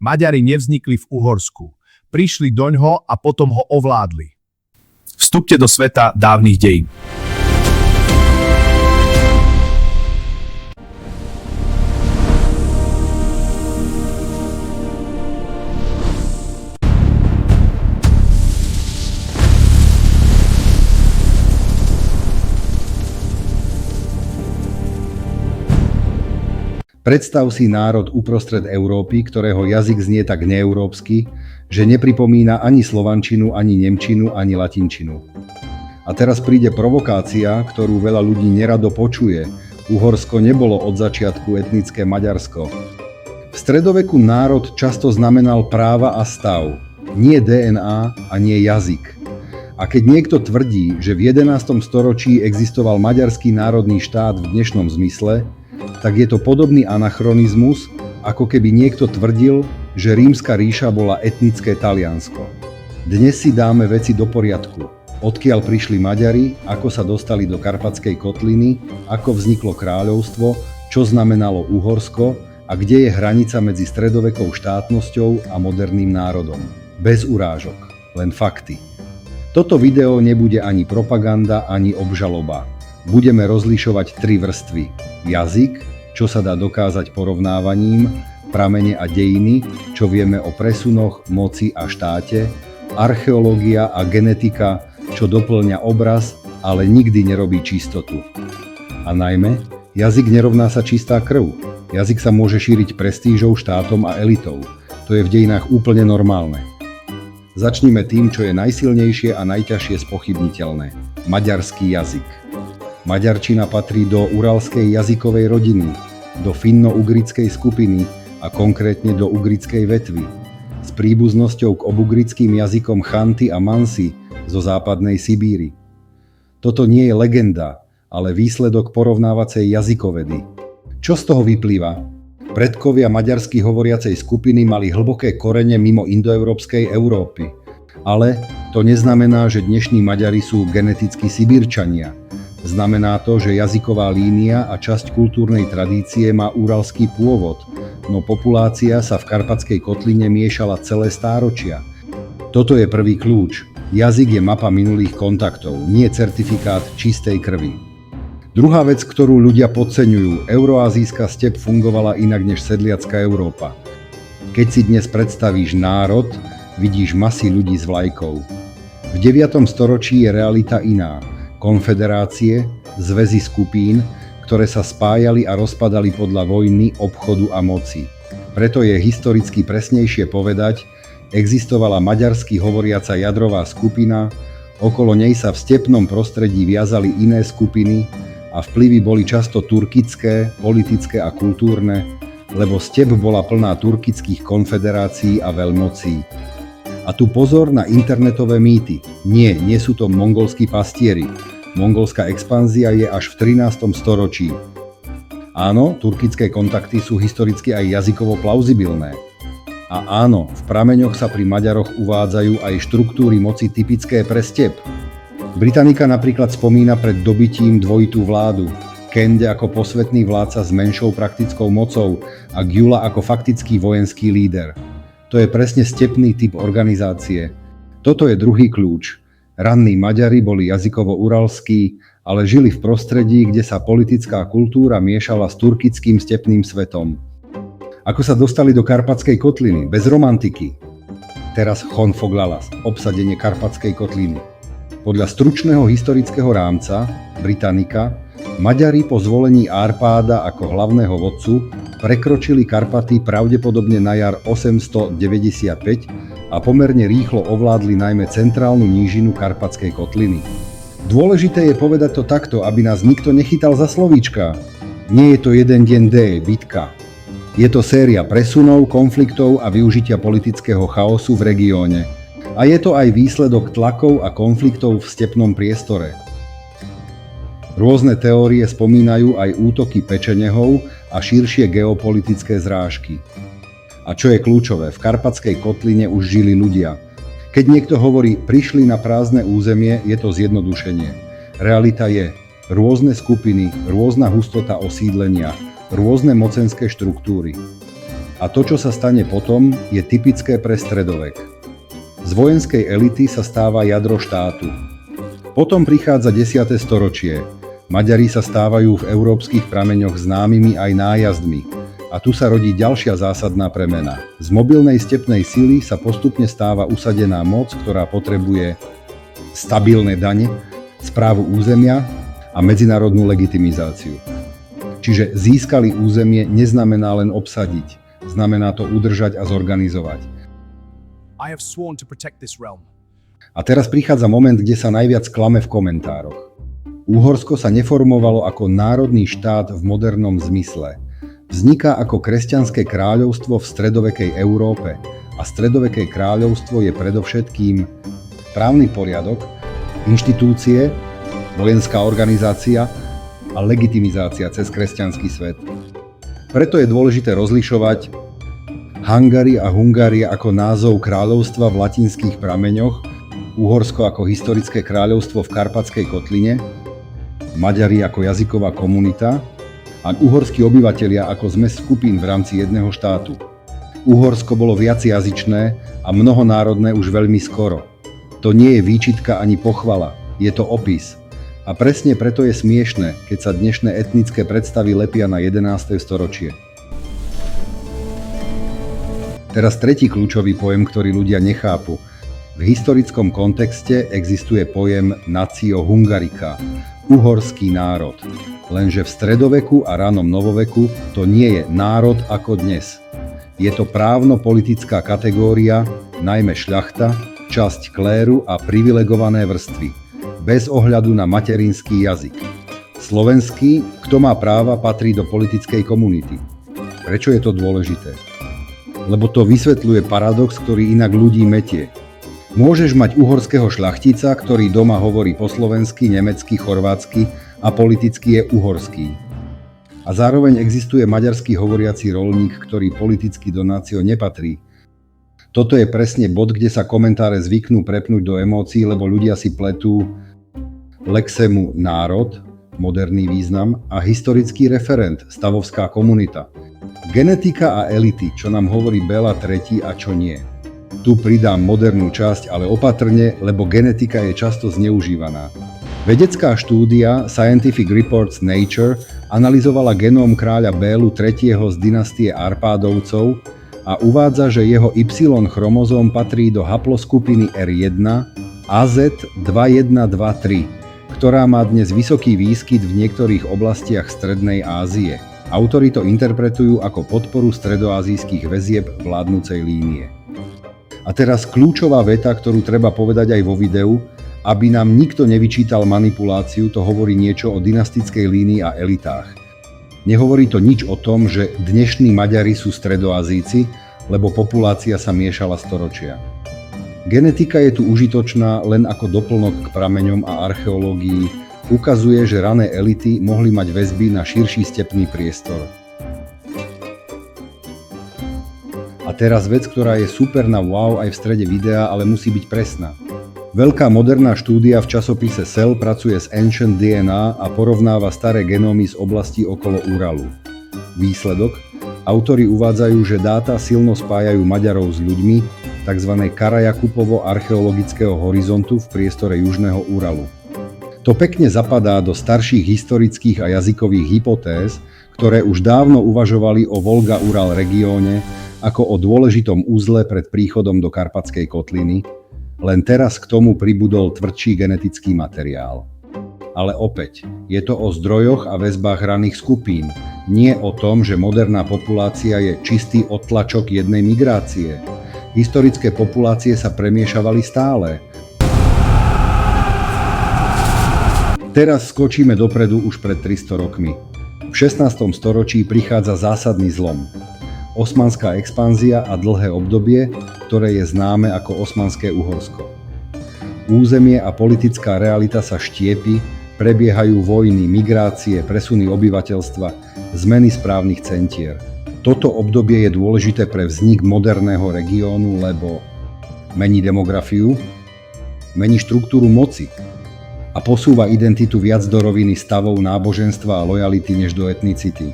Maďari nevznikli v Uhorsku. Prišli doňho a potom ho ovládli. Vstupte do sveta dávnych dejín. Predstav si národ uprostred Európy, ktorého jazyk znie tak neeurópsky, že nepripomína ani slovančinu, ani nemčinu, ani latinčinu. A teraz príde provokácia, ktorú veľa ľudí nerado počuje. Uhorsko nebolo od začiatku etnické Maďarsko. V stredoveku národ často znamenal práva a stav, nie DNA a nie jazyk. A keď niekto tvrdí, že v 11. storočí existoval maďarský národný štát v dnešnom zmysle, tak je to podobný anachronizmus, ako keby niekto tvrdil, že Rímska ríša bola etnické Taliansko. Dnes si dáme veci do poriadku. Odkiaľ prišli Maďari, ako sa dostali do Karpatskej kotliny, ako vzniklo kráľovstvo, čo znamenalo Uhorsko a kde je hranica medzi stredovekou štátnosťou a moderným národom. Bez urážok, len fakty. Toto video nebude ani propaganda, ani obžaloba. Budeme rozlišovať 3 vrstvy. Jazyk, čo sa dá dokázať porovnávaním, pramene a dejiny, čo vieme o presunoch, moci a štáte, archeológia a genetika, čo doplňa obraz, ale nikdy nerobí čistotu. A najmä, jazyk nerovná sa čistá krv. Jazyk sa môže šíriť prestížou, štátom a elitou. To je v dejinách úplne normálne. Začnime tým, čo je najsilnejšie a najťažšie spochybniteľné. Maďarský jazyk. Maďarčina patrí do uralskej jazykovej rodiny, do finno-ugrickej skupiny a konkrétne do ugrickej vetvy, s príbuznosťou k obugrickým jazykom Chanty a Mansi zo západnej Sibíry. Toto nie je legenda, ale výsledok porovnávacej jazykovedy. Čo z toho vyplýva? Predkovia maďarsky hovoriacej skupiny mali hlboké korene mimo indoeurópskej Európy. Ale to neznamená, že dnešní Maďari sú genetickí Sibírčania. Znamená to, že jazyková línia a časť kultúrnej tradície má uralský pôvod, no populácia sa v Karpatskej kotline miešala celé stáročia. Toto je prvý kľúč. Jazyk je mapa minulých kontaktov, nie certifikát čistej krvi. Druhá vec, ktorú ľudia podceňujú, euroazijská step fungovala inak než sedliacka Európa. Keď si dnes predstavíš národ, vidíš masy ľudí s vlajkou. V 9. storočí je realita iná. Konfederácie, zväzy skupín, ktoré sa spájali a rozpadali podľa vojny, obchodu a moci. Preto je historicky presnejšie povedať, existovala maďarsky hovoriaca jadrová skupina, okolo nej sa v stepnom prostredí viazali iné skupiny a vplyvy boli často turkické, politické a kultúrne, lebo step bola plná turkických konfederácií a veľmocí. A tu pozor na internetové mýty. Nie sú to mongolskí pastieri. Mongolská expanzia je až v 13. storočí. Áno, turkické kontakty sú historicky aj jazykovo plauzibilné. A áno, v prameňoch sa pri Maďaroch uvádzajú aj štruktúry moci typické pre step. Britannica napríklad spomína pred dobytím dvojitú vládu, Kende ako posvetný vládca s menšou praktickou mocou a Gyula ako faktický vojenský líder. To je presne stepný typ organizácie. Toto je druhý kľúč. Ranní Maďari boli jazykovo uralskí, ale žili v prostredí, kde sa politická kultúra miešala s turkickým stepným svetom. Ako sa dostali do Karpatskej kotliny? Bez romantiky. Teraz Chonfoglalas, obsadenie Karpatskej kotliny. Podľa stručného historického rámca, Britannica, Maďari po zvolení Árpáda ako hlavného vodcu prekročili Karpaty pravdepodobne na jar 895 a pomerne rýchlo ovládli najmä centrálnu nížinu Karpatskej kotliny. Dôležité je povedať to takto, aby nás nikto nechytal za slovíčka. Nie je to jeden deň bitka. Je to séria presunov, konfliktov a využitia politického chaosu v regióne. A je to aj výsledok tlakov a konfliktov v stepnom priestore. Rôzne teórie spomínajú aj útoky pečenehov a širšie geopolitické zrážky. A čo je kľúčové, v Karpatskej kotline už žili ľudia. Keď niekto hovorí, prišli na prázdne územie, je to zjednodušenie. Realita je rôzne skupiny, rôzna hustota osídlenia, rôzne mocenské štruktúry. A A to, čo sa stane potom, je typické pre stredovek. Z vojenskej elity sa stáva jadro štátu. Potom prichádza 10. storočie. Maďari sa stávajú v európskych prameňoch známymi aj nájazdmi. A tu sa rodí ďalšia zásadná premena. Z mobilnej stepnej sily sa postupne stáva usadená moc, ktorá potrebuje stabilné dane, správu územia a medzinárodnú legitimizáciu. Čiže získali územie neznamená len obsadiť, znamená to udržať a zorganizovať. I have sworn to protect this realm. A teraz prichádza moment, kde sa najviac klame v komentároch. Uhorsko sa neformovalo ako národný štát v modernom zmysle. Vzniká ako kresťanské kráľovstvo v stredovekej Európe a stredoveké kráľovstvo je predovšetkým právny poriadok, inštitúcie, vojenská organizácia a legitimizácia cez kresťanský svet. Preto je dôležité rozlišovať Hungary a Hungária ako názov kráľovstva v latinských prameňoch, Uhorsko ako historické kráľovstvo v Karpatskej kotline, Maďari ako jazyková komunita a uhorskí obyvatelia ako zmes skupín v rámci jedného štátu. Uhorsko bolo viacjazyčné a mnohonárodné už veľmi skoro. To nie je výčitka ani pochvala, je to opis. A presne preto je smiešne, keď sa dnešné etnické predstavy lepia na 11. storočie. Teraz tretí kľúčový pojem, ktorý ľudia nechápu. V historickom kontexte existuje pojem natio hungarica, uhorský národ. Lenže v stredoveku a ranom novoveku to nie je národ ako dnes. Je to právno-politická kategória, najmä šľachta, časť kléru a privilegované vrstvy, bez ohľadu na materinský jazyk. Slovenský, kto má práva, patrí do politickej komunity. Prečo je to dôležité? Lebo to vysvetľuje paradox, ktorý inak ľudí metie. Môžeš mať uhorského šľachtica, ktorý doma hovorí po slovensky, nemecky, chorvátsky a politicky je uhorský. A zároveň existuje maďarský hovoriaci roľník, ktorý politicky do nácio nepatrí. Toto je presne bod, kde sa komentáre zvyknú prepnúť do emócií, lebo ľudia si pletú lexemu národ, moderný význam, a historický referent, stavovská komunita. Genetika a elity, čo nám hovorí Béla III a čo nie. Tu pridám modernú časť, ale opatrne, lebo genetika je často zneužívaná. Vedecká štúdia Scientific Reports Nature analyzovala genóm kráľa Bélu III z dynastie Arpádovcov a uvádza, že jeho Y-chromozóm patrí do haploskupiny R1 AZ2123, ktorá má dnes vysoký výskyt v niektorých oblastiach Strednej Ázie. Autori to interpretujú ako podporu stredoázijských väzieb vládnucej línie. A teraz kľúčová veta, ktorú treba povedať aj vo videu, aby nám nikto nevyčítal manipuláciu, to hovorí niečo o dynastickej línii a elitách. Nehovorí to nič o tom, že dnešní Maďari sú stredoazíci, lebo populácia sa miešala storočia. Genetika je tu užitočná len ako doplnok k prameňom a archeológii, ukazuje, že rané elity mohli mať väzby na širší stepný priestor. A teraz vec, ktorá je super na wow aj v strede videa, ale musí byť presná. Veľká moderná štúdia v časopise Cell pracuje s Ancient DNA a porovnáva staré genómy z oblastí okolo Uralu. Výsledok? Autori uvádzajú, že dáta silno spájajú Maďarov s ľuďmi, tzv. Karajakupovo-archeologického horizontu v priestore južného Uralu. To pekne zapadá do starších historických a jazykových hypotéz, ktoré už dávno uvažovali o Volga-Ural regióne ako o dôležitom uzle pred príchodom do Karpatskej kotliny, len teraz k tomu pribudol tvrdší genetický materiál. Ale opäť, je to o zdrojoch a väzbách raných skupín, nie o tom, že moderná populácia je čistý odtlačok jednej migrácie. Historické populácie sa premiešavali stále. Teraz skočíme dopredu už pred 300 rokmi. V 16. storočí prichádza zásadný zlom. Osmanská expanzia a dlhé obdobie, ktoré je známe ako Osmanské Uhorsko. Územie a politická realita sa štiepi, prebiehajú vojny, migrácie, presuny obyvateľstva, zmeny správnych centier. Toto obdobie je dôležité pre vznik moderného regiónu, lebo mení demografiu, mení štruktúru moci a posúva identitu viac do roviny stavov náboženstva a lojality než do etnicity.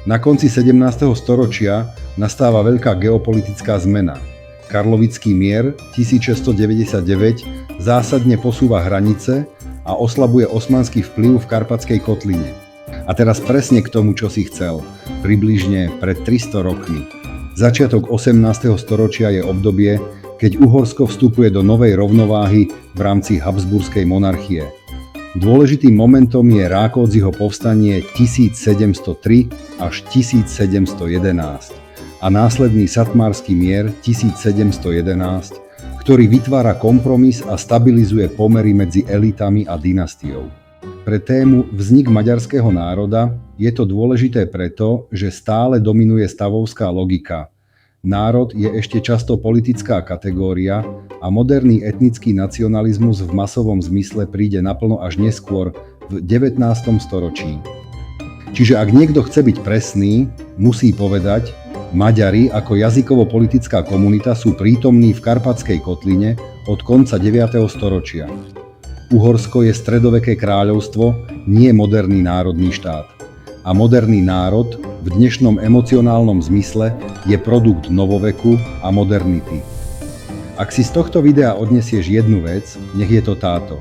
Na konci 17. storočia nastáva veľká geopolitická zmena. Karlovický mier 1699 zásadne posúva hranice a oslabuje osmanský vplyv v Karpatskej kotline. A teraz presne k tomu, čo si chcel. Približne pred 300 rokmi. Začiatok 18. storočia je obdobie, keď Uhorsko vstupuje do novej rovnováhy v rámci Habsburskej monarchie. Dôležitým momentom je Rákódziho povstanie 1703 až 1711 a následný Satmársky mier 1711, ktorý vytvára kompromis a stabilizuje pomery medzi elitami a dynastiou. Pre tému Vznik maďarského národa je to dôležité preto, že stále dominuje stavovská logika. Národ je ešte často politická kategória a moderný etnický nacionalizmus v masovom zmysle príde naplno až neskôr v 19. storočí. Čiže ak niekto chce byť presný, musí povedať, Maďari ako jazykovo-politická komunita sú prítomní v Karpatskej kotline od konca 9. storočia. Uhorsko je stredoveké kráľovstvo, nie moderný národný štát. A moderný národ v dnešnom emocionálnom zmysle je produkt novoveku a modernity. Ak si z tohto videa odnesieš jednu vec, nech je to táto.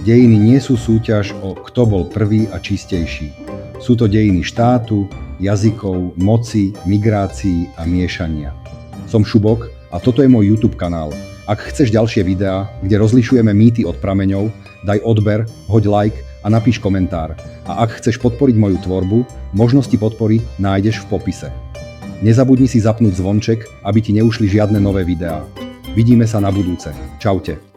Dejiny nie sú súťaž o kto bol prvý a čistejší. Sú to dejiny štátu, jazykov, moci, migrácií a miešania. Som Šubok a toto je môj YouTube kanál. Ak chceš ďalšie videá, kde rozlišujeme mýty od prameňov, daj odber, hoď like a napíš komentár. A ak chceš podporiť moju tvorbu, možnosti podpory nájdeš v popise. Nezabudni si zapnúť zvonček, aby ti neušli žiadne nové videá. Vidíme sa na budúce. Čaute.